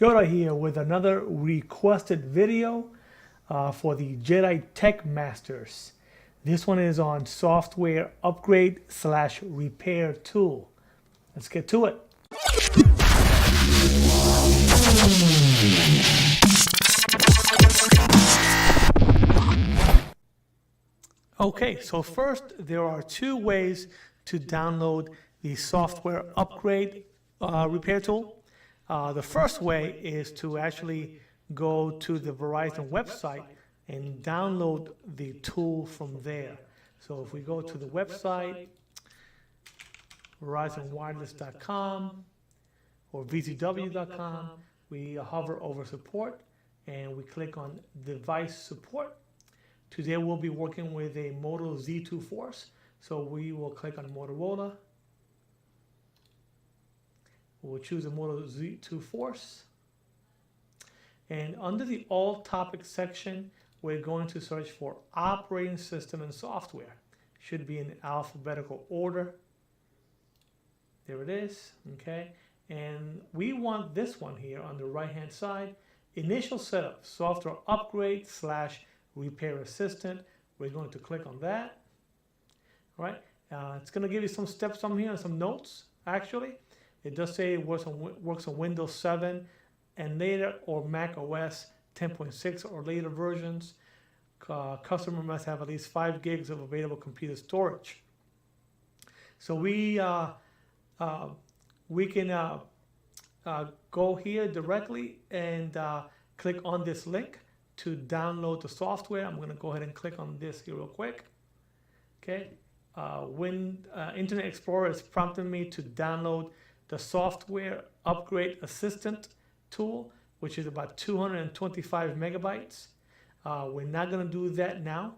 Yoda here with another requested video for the Jedi Tech Masters. This one is on software upgrade / repair tool. Let's get to it. Okay, so first there are two ways to download the software upgrade repair tool. The first way is to actually go to the Verizon website and download the tool from there. So if we go to the website, verizonwireless.com or vzw.com, we hover over support and we click on device support. Today we'll be working with a Moto Z2 Force, so we will click on Motorola. We'll choose a Moto Z2 Force. And under the All Topics section, we're going to search for operating system and software. Should be in alphabetical order. There it is, okay? And we want this one here on the right-hand side, initial setup, software upgrade / repair assistant. We're going to click on that, all right? It's gonna give you some steps on here and some notes, actually. It does say it works on Windows 7 and later, or Mac OS 10.6 or later versions. Customer must have at least 5 gigs of available computer storage. So we can go here directly and click on this link to download the software. I'm going to go ahead and click on this here real quick. Okay. When Internet Explorer is prompting me to download the software upgrade assistant tool, which is about 225 megabytes. We're not going to do that now.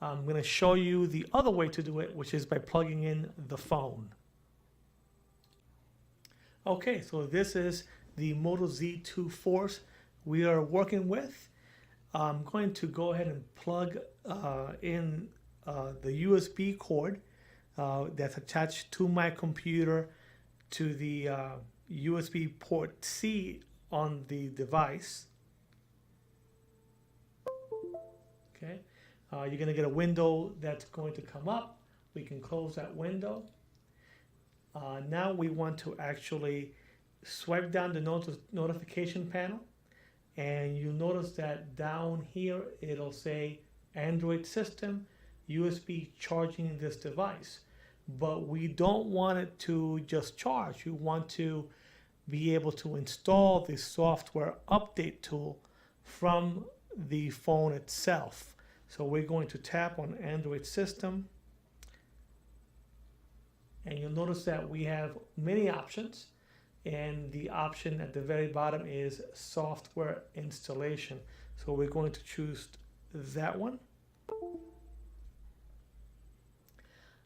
I'm going to show you the other way to do it, which is by plugging in the phone. Okay, so this is the Moto Z2 Force we are working with. I'm going to go ahead and plug in the USB cord that's attached to my computer to the USB port C on the device. Okay, you're going to get a window that's going to come up. We can close that window. Now we want to actually swipe down the notification panel, and you'll notice that down here it'll say Android system, USB charging this device. But we don't want it to just charge. You want to be able to install the software update tool from the phone itself. So we're going to tap on Android system, and you'll notice that we have many options, and the option at the very bottom is software installation. So we're going to choose that one.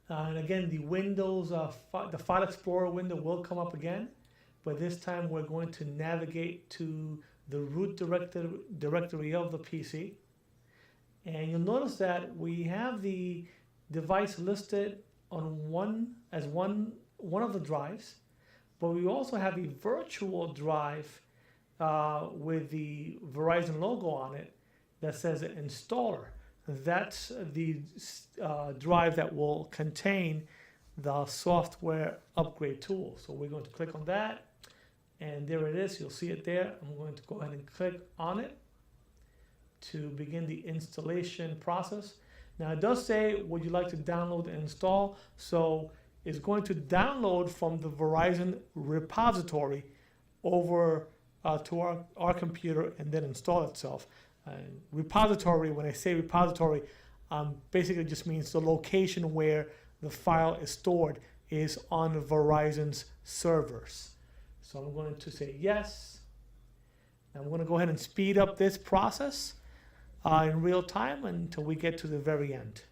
And again, the Windows, the File Explorer window will come up again, but this time we're going to navigate to the root directory of the PC. And you'll notice that we have the device listed on one of the drives, but we also have a virtual drive with the Verizon logo on it that says installer. That's the drive that will contain the software upgrade tool. So we're going to click on that, and there it is. You'll see it there. I'm going to go ahead and click on it to begin the installation process. Now it does say, would you like to download and install? So it's going to download from the Verizon repository over to our computer and then install itself. Repository, when I say repository, basically just means the location where the file is stored is on Verizon's servers. So I'm going to say yes. I'm going to go ahead and speed up this process in real time until we get to the very end.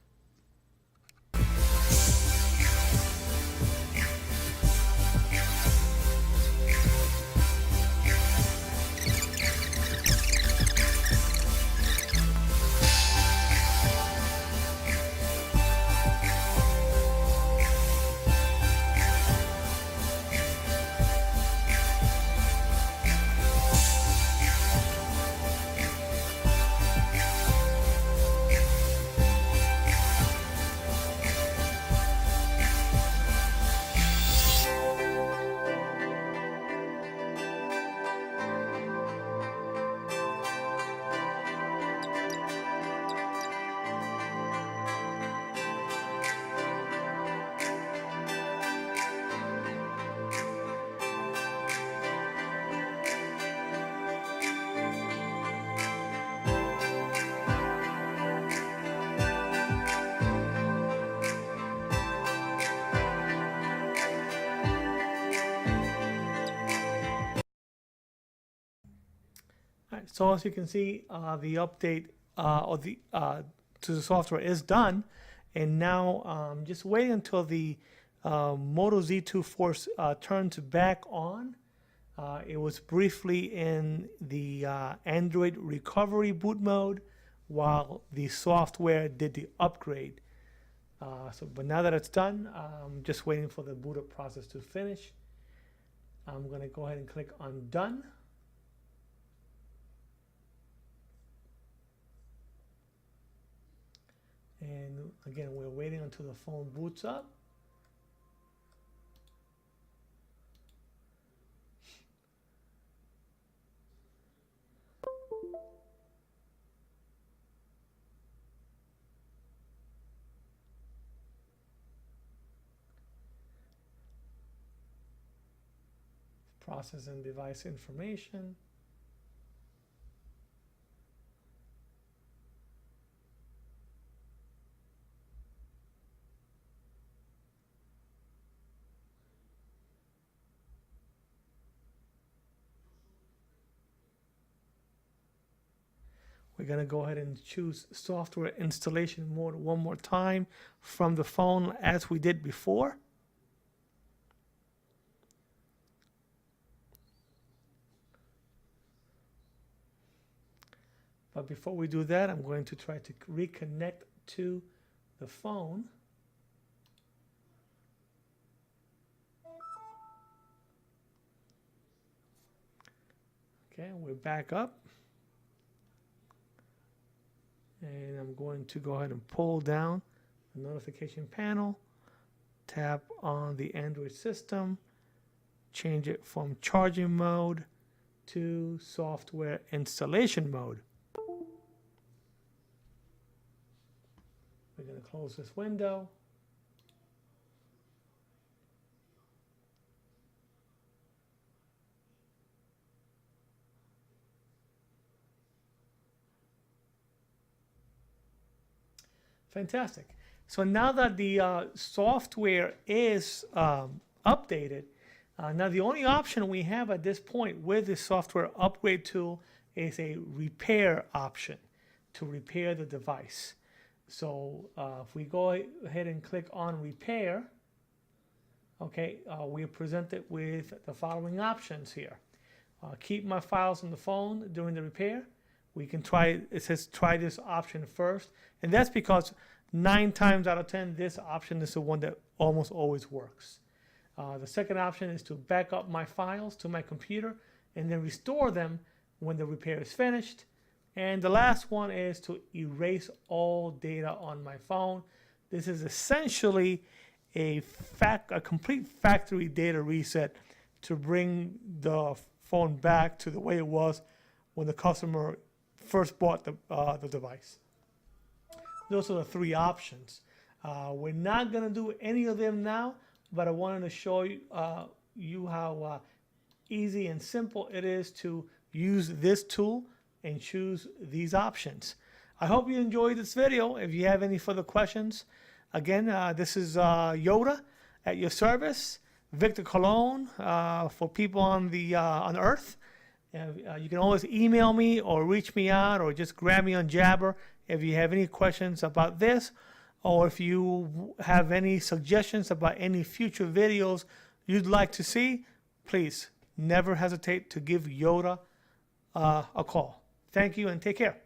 right, so as you can see, the update to the software is done, and now just waiting until the Moto Z2 Force turns back on. It was briefly in the Android recovery boot mode while the software did the upgrade. But now that it's done, I'm just waiting for the boot up process to finish. I'm going to go ahead and click on Done. And again, we're waiting until the phone boots up. Processing device information. We're going to go ahead and choose software installation mode one more time from the phone as we did before. But before we do that, I'm going to try to reconnect to the phone. Okay, we're back up. And I'm going to go ahead and pull down the notification panel, tap on the Android system, change it from charging mode to software installation mode. We're going to close this window. Fantastic. So now that the software is updated, now the only option we have at this point with the software upgrade tool is a repair option to repair the device. So if we go ahead and click on repair, okay, we are presented with the following options here. Keep my files on the phone during the repair. We can try, it says try this option first, and that's because 9 times out of 10 this option is the one that almost always works. The second option is to back up my files to my computer and then restore them when the repair is finished. And the last one is to erase all data on my phone. This is essentially a complete factory data reset to bring the phone back to the way it was when the customer first bought the device. Those are the 3 options. We're not going to do any of them now, but I wanted to show you how easy and simple it is to use this tool and choose these options. I hope you enjoyed this video. If you have any further questions, again, this is Yoda at your service, Victor Colon for people on the on Earth. You can always email me or reach me out or just grab me on Jabber if you have any questions about this, or if you have any suggestions about any future videos you'd like to see, please never hesitate to give Yoda a call. Thank you and take care.